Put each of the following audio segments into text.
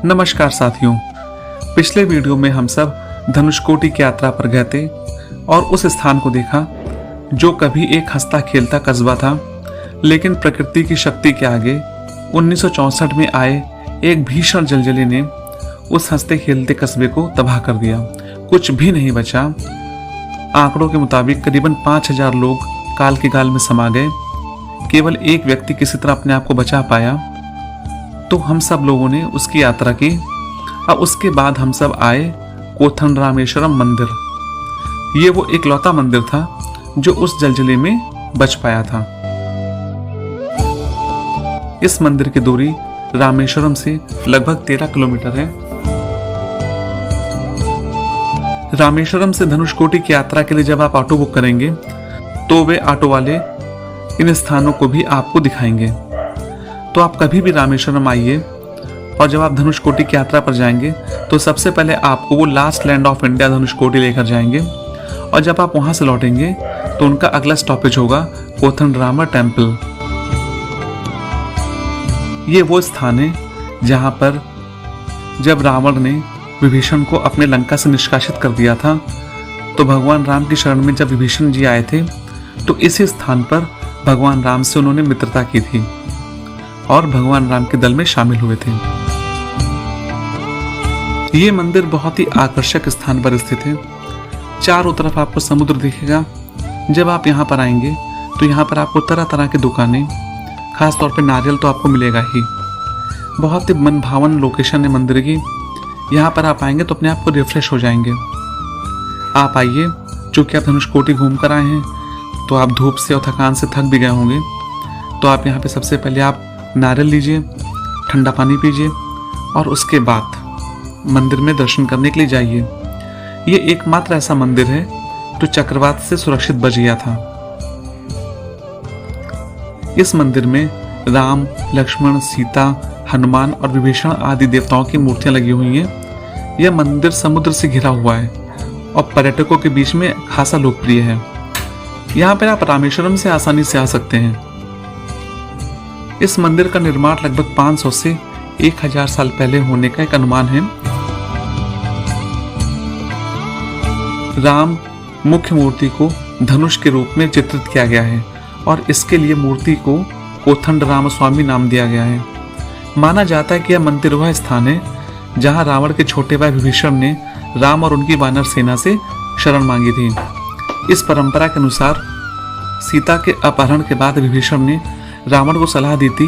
नमस्कार साथियों, पिछले वीडियो में हम सब धनुषकोटि की यात्रा पर गए थे और उस स्थान को देखा जो कभी एक हंसता खेलता कस्बा था, लेकिन प्रकृति की शक्ति के आगे 1964 में आए एक भीषण जलजले ने उस हंसते खेलते कस्बे को तबाह कर दिया। कुछ भी नहीं बचा। आंकड़ों के मुताबिक करीबन 5000 लोग काल के गाल में समा गए। केवल एक व्यक्ति किसी तरह अपने आप को बचा पाया। तो हम सब लोगों ने उसकी यात्रा की और उसके बाद हम सब आए कोथनरामेश्वरम मंदिर। ये वो इकलौता मंदिर था जो उस जलजले में बच पाया था। इस मंदिर की दूरी रामेश्वरम से लगभग 13 किलोमीटर है। रामेश्वरम से धनुषकोटि की यात्रा के लिए जब आप ऑटो बुक करेंगे तो वे ऑटो वाले इन स्थानों को भी आपको दिखाएंगे। तो आप कभी भी रामेश्वरम आइए और जब आप धनुषकोटि की यात्रा पर जाएंगे तो सबसे पहले आपको वो last land of India Dhanushkodi लेकर जाएंगे और जब आप वहां से लौटेंगे तो उनका अगला स्टॉपेज होगा कोथनराम टेम्पल। ये वो स्थान है जहां पर जब रावण ने विभीषण को अपने लंका से निष्कासित कर दिया था तो भगवान राम की शरण में जब विभीषण जी आए थे तो इसी स्थान पर भगवान राम से उन्होंने मित्रता की थी और भगवान राम के दल में शामिल हुए थे। ये मंदिर बहुत ही आकर्षक स्थान पर स्थित है। चारों तरफ आपको समुद्र दिखेगा। जब आप यहाँ पर आएंगे तो यहाँ पर आपको तरह तरह की दुकानें, खास तौर पे नारियल तो आपको मिलेगा ही। बहुत ही मन भावन लोकेशन है मंदिर की। यहाँ पर आप आएंगे तो अपने आप को रिफ्रेश हो जाएंगे। आप आइए, चूँकि आप धनुषकोटि घूम कर आए हैं तो आप धूप से और थकान से थक भी गए होंगे। तो आप यहाँ पे सबसे पहले आप नारियल लीजिए, ठंडा पानी पीजिए और उसके बाद मंदिर में दर्शन करने के लिए जाइए। ये एकमात्र ऐसा मंदिर है जो चक्रवात से सुरक्षित बच गया था। इस मंदिर में राम, लक्ष्मण, सीता, हनुमान और विभीषण आदि देवताओं की मूर्तियां लगी हुई हैं। यह मंदिर समुद्र से घिरा हुआ है और पर्यटकों के बीच में खासा लोकप्रिय है। यहाँ पर आप रामेश्वरम से आसानी से आ सकते हैं। इस मंदिर का निर्माण लगभग 500 से 1000 साल पहले होने का एक अनुमान है। राम मुख्य मूर्ति को धनुष के रूप में चित्रित किया गया है और इसके लिए मूर्ति को कोथंडराम स्वामी नाम दिया गया है। माना जाता है कि यह मंदिर वह स्थान है जहां रावण के छोटे भाई विभीषण ने राम और उनकी वानर सेना से शरण मांगी थी। इस परंपरा के अनुसार सीता के अपहरण के बाद विभीषण ने रावण को सलाह दी थी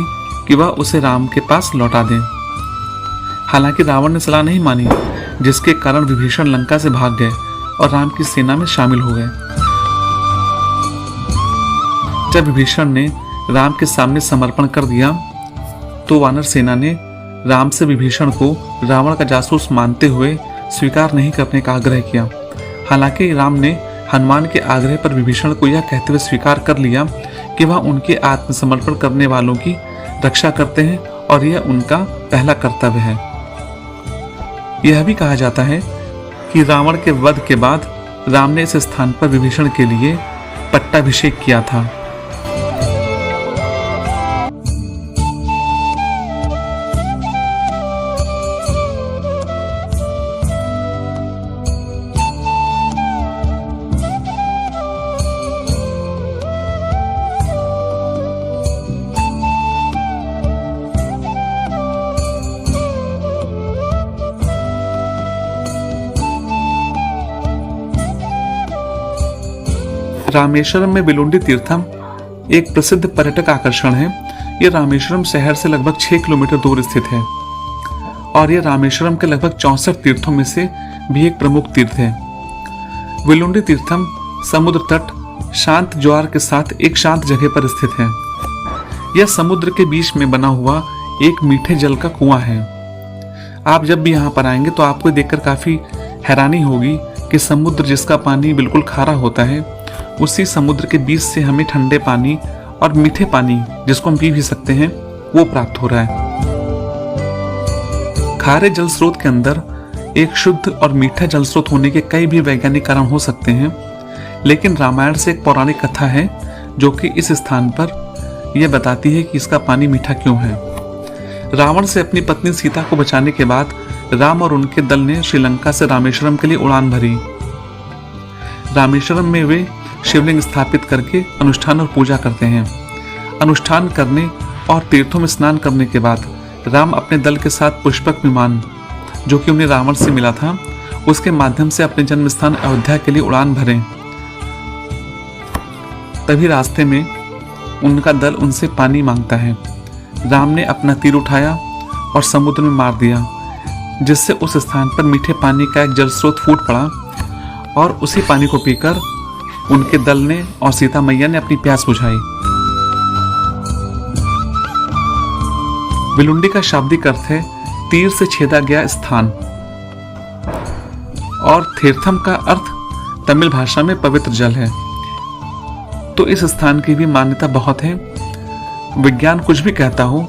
कि वह उसे राम के पास लौटा दें। हालांकि रावण ने सलाह नहीं मानी, जिसके कारण विभीषण लंका से भाग गए और राम की सेना में शामिल हो गए। जब विभीषण ने राम के सामने समर्पण कर दिया तो वानर सेना ने राम से विभीषण को रावण का जासूस मानते हुए स्वीकार नहीं करने का आग्रह किया। हालांकि राम ने हनुमान के आग्रह पर विभीषण को यह कहते हुए स्वीकार कर लिया कि वह उनके आत्मसमर्पण करने वालों की रक्षा करते हैं और यह उनका पहला कर्तव्य है। यह भी कहा जाता है कि रावण के वध के बाद राम ने इस स्थान पर विभीषण के लिए पट्टाभिषेक किया था। रामेश्वरम में बिलुंडी तीर्थम एक प्रसिद्ध पर्यटक आकर्षण है। यह रामेश्वरम शहर से लगभग 6 किलोमीटर दूर स्थित है और यह रामेश्वरम के लगभग 64 तीर्थों में से भी एक प्रमुख तीर्थ है। बिलुंडी तीर्थम समुद्र तट, शांत ज्वार के साथ एक शांत जगह पर स्थित है। यह समुद्र के बीच में बना हुआ एक मीठे जल का कुआं है। आप जब भी यहाँ पर आएंगे तो आपको देखकर काफी हैरानी होगी कि समुद्र जिसका पानी बिल्कुल खारा होता है, उसी समुद्र के बीच से हमें ठंडे पानी और मीठे पानी, जिसको हम पी भी सकते हैं, वो प्राप्त हो रहा है। खारे जल स्रोत के अंदर एक शुद्ध और मीठा जल स्रोत होने के कई भी वैज्ञानिक कारण हो सकते हैं, लेकिन रामायण से एक पौराणिक कथा है जो कि इस स्थान पर यह बताती है कि इसका पानी मीठा क्यों है। रावण से अपनी पत्नी सीता को बचाने के बाद राम और उनके दल ने श्रीलंका से रामेश्वरम के लिए उड़ान भरी। रामेश्वरम में वे शिवलिंग स्थापित करके अनुष्ठान और पूजा करते हैं। अनुष्ठान करने और तीर्थों में स्नान करने के बाद राम अपने दल के साथ पुष्पक विमान, जो कि उन्हें रावण से मिला था, उसके माध्यम से अपने जन्म स्थान अयोध्या के लिए उड़ान भरे। तभी रास्ते में उनका दल उनसे पानी मांगता है। राम ने अपना तीर उठाया और समुद्र में मार दिया, जिससे उस स्थान पर मीठे पानी का एक जल स्रोत फूट पड़ा और उसी पानी को पीकर उनके दल ने और सीता मैया ने अपनी प्यास बुझाई। विलुंडी का शाब्दिक अर्थ है तीर से छेदा गया स्थान, और तीर्थम का अर्थ तमिल भाषा में पवित्र जल है। तो इस स्थान की भी मान्यता बहुत है। विज्ञान कुछ भी कहता हो,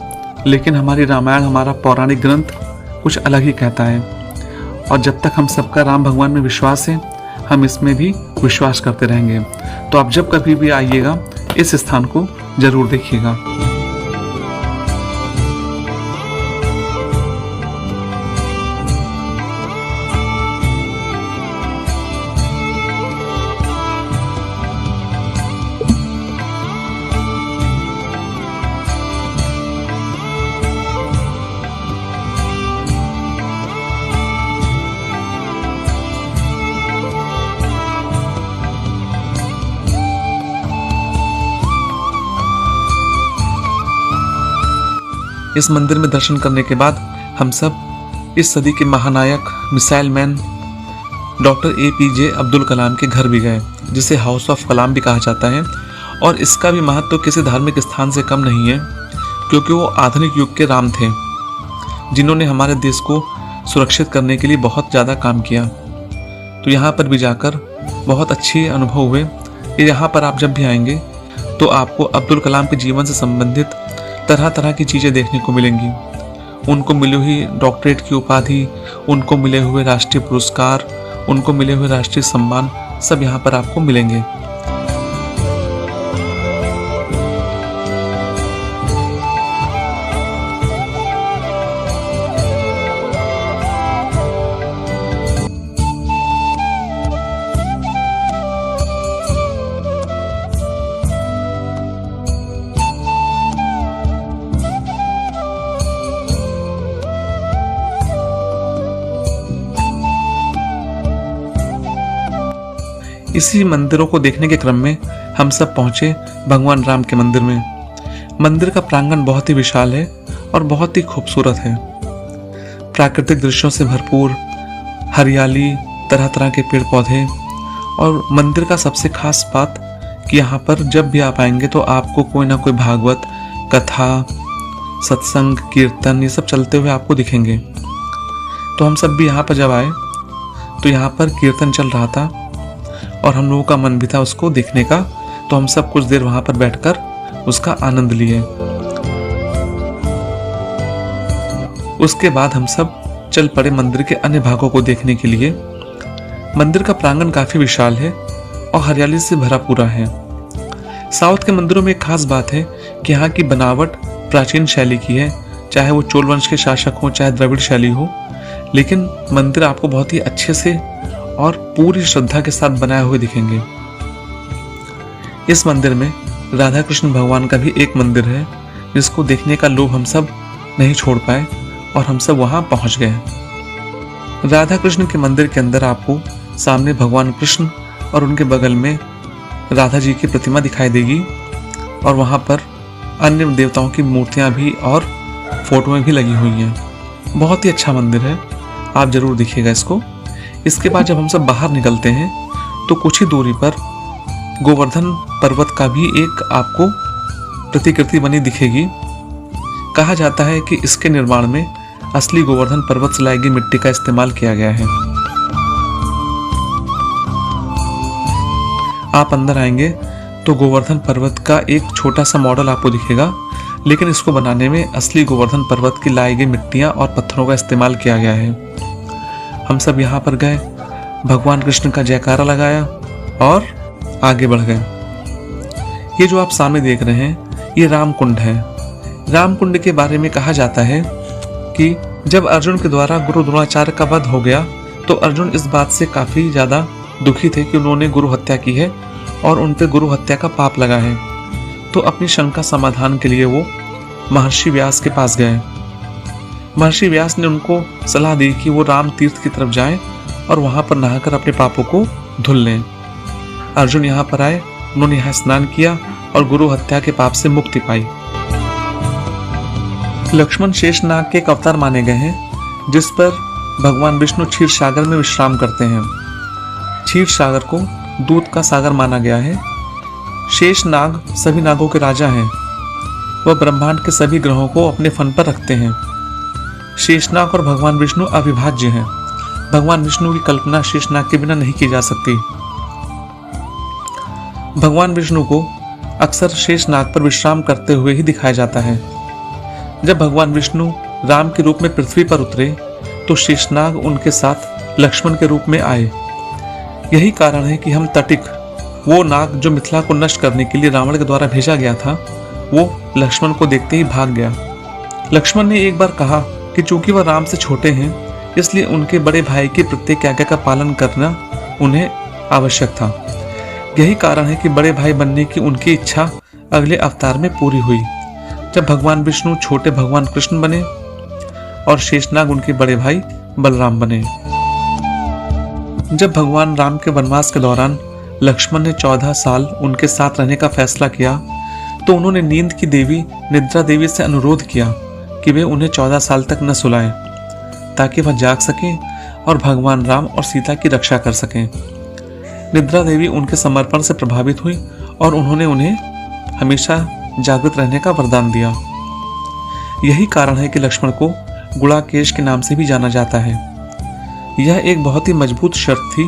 लेकिन हमारी रामायण, हमारा पौराणिक ग्रंथ कुछ अलग ही कहता है। और जब तक हम सबका राम भगवान में विश्वास है, हम इसमें भी विश्वास करते रहेंगे। तो आप जब कभी भी आइएगा, इस स्थान को जरूर देखिएगा। इस मंदिर में दर्शन करने के बाद हम सब इस सदी के महानायक missile man doctor APJ Abdul Kalam के घर भी गए, जिसे हाउस ऑफ कलाम भी कहा जाता है। और इसका भी महत्व किसी धार्मिक स्थान से कम नहीं है, क्योंकि वो आधुनिक युग के राम थे, जिन्होंने हमारे देश को सुरक्षित करने के लिए बहुत ज़्यादा काम किया। तो यहाँ पर भी जाकर बहुत अच्छे अनुभव हुए। यहाँ पर आप जब भी आएंगे तो आपको अब्दुल कलाम के जीवन से संबंधित तरह तरह की चीज़ें देखने को मिलेंगी। उनको मिली हुई डॉक्टरेट की उपाधि, उनको मिले हुए राष्ट्रीय पुरस्कार, उनको मिले हुए राष्ट्रीय सम्मान, सब यहाँ पर आपको मिलेंगे। इसी मंदिरों को देखने के क्रम में हम सब पहुंचे भगवान राम के मंदिर में। मंदिर का प्रांगण बहुत ही विशाल है और बहुत ही खूबसूरत है। प्राकृतिक दृश्यों से भरपूर, हरियाली, तरह तरह के पेड़ पौधे, और मंदिर का सबसे खास बात कि यहाँ पर जब भी आप आएंगे तो आपको कोई ना कोई भागवत कथा, सत्संग, कीर्तन, ये सब चलते हुए आपको दिखेंगे। तो हम सब भी यहाँ पर जब आए तो यहाँ पर कीर्तन चल रहा था और हम लोगों का मन भी था उसको देखने का। तो हम सब कुछ देर वहां पर बैठकर उसका आनंद लिए। उसके बाद हम सब चल पड़े मंदिर के अन्य भागों को देखने के लिए। मंदिर का प्रांगण काफी विशाल है और हरियाली से भरा पूरा है। साउथ के मंदिरों में एक खास बात है कि यहाँ की बनावट प्राचीन शैली की है, चाहे वो चोल वंश के शासक हो, चाहे द्रविड़ शैली हो, लेकिन मंदिर आपको बहुत ही अच्छे से और पूरी श्रद्धा के साथ बनाए हुए दिखेंगे। इस मंदिर में राधा कृष्ण भगवान का भी एक मंदिर है, जिसको देखने का लोभ हम सब नहीं छोड़ पाए और हम सब वहां पहुंच गए। राधा कृष्ण के मंदिर के अंदर आपको सामने भगवान कृष्ण और उनके बगल में राधा जी की प्रतिमा दिखाई देगी, और वहां पर अन्य देवताओं की मूर्तियां भी और फोटोएं भी लगी हुई हैं। बहुत ही अच्छा मंदिर है, आप जरूर देखिएगा इसको। इसके बाद जब हम सब बाहर निकलते हैं तो कुछ ही दूरी पर गोवर्धन पर्वत का भी एक आपको प्रतिकृति बनी दिखेगी। कहा जाता है कि इसके निर्माण में असली गोवर्धन पर्वत से लाई गई मिट्टी का इस्तेमाल किया गया है। आप अंदर आएंगे तो गोवर्धन पर्वत का एक छोटा सा मॉडल आपको दिखेगा, लेकिन इसको बनाने में असली गोवर्धन पर्वत की लाई गई मिट्टियां और पत्थरों का इस्तेमाल किया गया है। हम सब यहाँ पर गए, भगवान कृष्ण का जयकारा लगाया और आगे बढ़ गए। ये जो आप सामने देख रहे हैं, ये राम कुंड है। रामकुंड के बारे में कहा जाता है कि जब अर्जुन के द्वारा गुरु द्रोणाचार्य का वध हो गया तो अर्जुन इस बात से काफी ज्यादा दुखी थे कि उन्होंने गुरु हत्या की है और उन पर गुरु हत्या का पाप लगा है। तो अपनी शंका समाधान के लिए वो महर्षि व्यास के पास गए। महर्षि व्यास ने उनको सलाह दी कि वो राम तीर्थ की तरफ जाएं और वहां पर नहाकर अपने पापों को धुल लें। अर्जुन यहाँ पर आए, उन्होंने यहाँ स्नान किया और गुरु हत्या के पाप से मुक्ति पाई। लक्ष्मण शेषनाग के एक अवतार माने गए हैं, जिस पर भगवान विष्णु क्षीर सागर में विश्राम करते हैं। क्षीर सागर को दूध का सागर माना गया है। शेषनाग सभी नागों के राजा हैं। वह ब्रह्मांड के सभी ग्रहों को अपने फन पर रखते हैं। शेषनाग और भगवान विष्णु अविभाज्य हैं। भगवान विष्णु की कल्पना शेषनाग के बिना नहीं की जा सकती। भगवान विष्णु को अक्सर शेषनाग पर विश्राम करते हुए ही दिखाया जाता है। जब भगवान विष्णु राम के रूप में पृथ्वी पर उतरे तो शेषनाग उनके साथ लक्ष्मण के रूप में आए। यही कारण है कि हम तटिक, वो नाग जो मिथिला को नष्ट करने के लिए रावण के द्वारा भेजा गया था, वो लक्ष्मण को देखते ही भाग गया। लक्ष्मण ने एक बार कहा कि चूंकि वह राम से छोटे हैं इसलिए उनके बड़े भाई की प्रत्येक आज्ञा का पालन करना उन्हें आवश्यक था। यही कारण है कि बड़े भाई बनने की उनकी इच्छा अगले अवतार में पूरी हुई, जब भगवान विष्णु छोटे भगवान कृष्ण बने और शेषनाग उनके बड़े भाई बलराम बने। जब भगवान राम के वनवास के दौरान लक्ष्मण ने 14 साल उनके साथ रहने का फैसला किया तो उन्होंने नींद की देवी निद्रा देवी से अनुरोध किया कि वे उन्हें 14 साल तक न सुलाएं, ताकि वह जाग सकें और भगवान राम और सीता की रक्षा कर सकें। निद्रा देवी उनके समर्पण से प्रभावित हुई और उन्होंने उन्हें हमेशा जागृत रहने का वरदान दिया। यही कारण है कि लक्ष्मण को गुड़ाकेश के नाम से भी जाना जाता है। यह एक बहुत ही मजबूत शर्त थी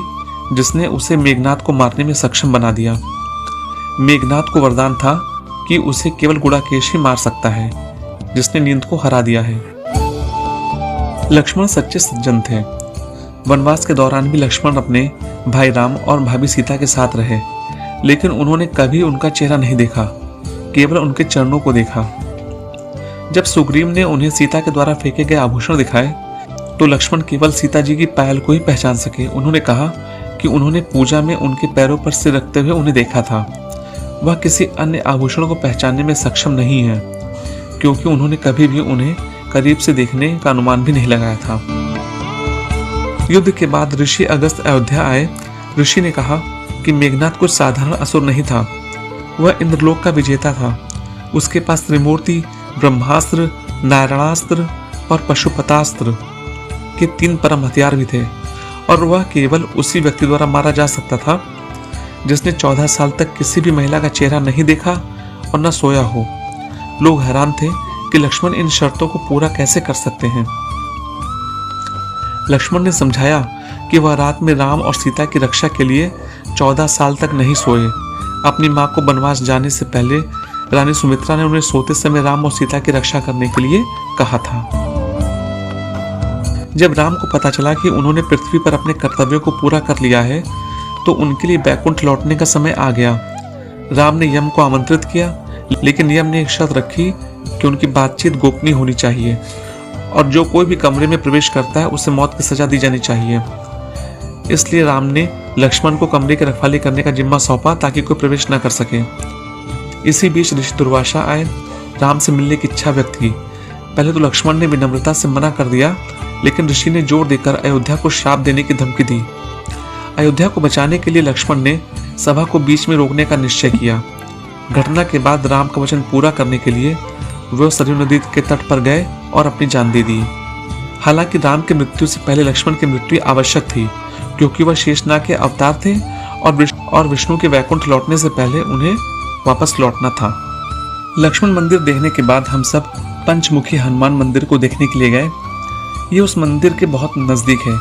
जिसने उसे मेघनाद को मारने में सक्षम बना दिया। मेघनाद को वरदान था कि उसे केवल गुड़ाकेश ही मार सकता है, जिसने नींद को हरा दिया है। लक्ष्मण सच्चे सज्जन थे। वनवास के दौरान भी लक्ष्मण अपने भाई राम और भाभी सीता के साथ रहे, लेकिन उन्होंने कभी उनका चेहरा नहीं देखा, केवल उनके चरणों को देखा। जब सुग्रीव ने उन्हें सीता के द्वारा फेंके गए आभूषण दिखाए तो लक्ष्मण केवल सीता जी की पायल को ही पहचान सके। उन्होंने कहा कि उन्होंने पूजा में उनके पैरों पर सिर रखते हुए उन्हें देखा था। वह किसी अन्य आभूषण को पहचानने में सक्षम नहीं है, क्योंकि उन्होंने कभी भी उन्हें करीब से देखने का अनुमान भी नहीं लगाया था। युद्ध के बाद ऋषि अगस्त अयोध्या आए। ऋषि ने कहा कि मेघनाद कुछ साधारण असुर नहीं था, वह इंद्रलोक का विजेता था। उसके पास त्रिमूर्ति, ब्रह्मास्त्र, नारायणास्त्र और पशुपतास्त्र के 3 परम हथियार भी थे, और वह केवल उसी व्यक्ति द्वारा मारा जा सकता था जिसने 14 साल तक किसी भी महिला का चेहरा नहीं देखा और न सोया हो। लोग हैरान थे कि लक्ष्मण इन शर्तों को पूरा कैसे कर सकते हैं। लक्ष्मण ने समझाया कि वह रात में राम और सीता की रक्षा के लिए 14 साल तक नहीं सोए। अपनी मां को वनवास जाने से पहले रानी सुमित्रा ने उन्हें सोते समय राम और सीता की रक्षा करने के लिए कहा था। जब राम को पता चला कि उन्होंने पृथ्वी पर अपने कर्तव्यों को पूरा कर लिया है तो उनके लिए बैकुंठ लौटने का समय आ गया। राम ने यम को आमंत्रित किया, लेकिन यम ने एक शर्त रखी कि उनकी बातचीत गोपनीय होनी चाहिए और जो कोई भी कमरे में प्रवेश करता है उसे मौत की सजा दी जानी चाहिए। इसलिए राम ने लक्ष्मण को कमरे की रखवाली करने का जिम्मा सौंपा ताकि कोई प्रवेश न कर सके। इसी बीच ऋषि दुर्वासा आए, राम से मिलने की इच्छा व्यक्त की। पहले तो लक्ष्मण ने विनम्रता से मना कर दिया, लेकिन ऋषि ने जोर देकर अयोध्या को श्राप देने की धमकी दी। अयोध्या को बचाने के लिए लक्ष्मण ने सभा को बीच में रोकने का निश्चय किया। घटना के बाद राम का वचन पूरा करने के लिए वह सरयू नदी के तट पर गए और अपनी जान दे दी। हालांकि राम की मृत्यु से पहले लक्ष्मण की मृत्यु आवश्यक थी, क्योंकि वह शेषनाग के अवतार थे और विष्णु के वैकुंठ लौटने से पहले उन्हें वापस लौटना था। लक्ष्मण मंदिर देखने के बाद हम सब पंचमुखी हनुमान मंदिर को देखने के लिए गए। ये उस मंदिर के बहुत नजदीक है।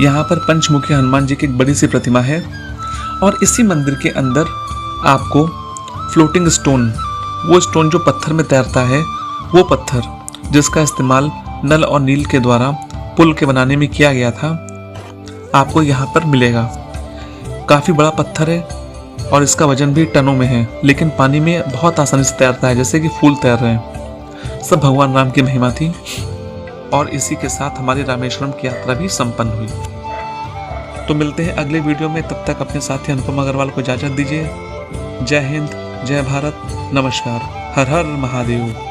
यहाँ पर पंचमुखी हनुमान जी की एक बड़ी सी प्रतिमा है और इसी मंदिर के अंदर आपको फ्लोटिंग स्टोन, वो स्टोन जो पत्थर में तैरता है, वो पत्थर जिसका इस्तेमाल नल और नील के द्वारा पुल के बनाने में किया गया था, आपको यहाँ पर मिलेगा। काफी बड़ा पत्थर है और इसका वजन भी टनों में है, लेकिन पानी में बहुत आसानी से तैरता है, जैसे कि फूल तैर रहे हैं। सब भगवान राम की महिमा थी। और इसी के साथ हमारी रामेश्वरम की यात्रा भी संपन्न हुई। तो मिलते हैं अगले वीडियो में, तब तक अपने साथी अनुपम अग्रवाल को इजाजत दीजिए। जय हिंद, जय भारत, नमस्कार, हर हर महादेव।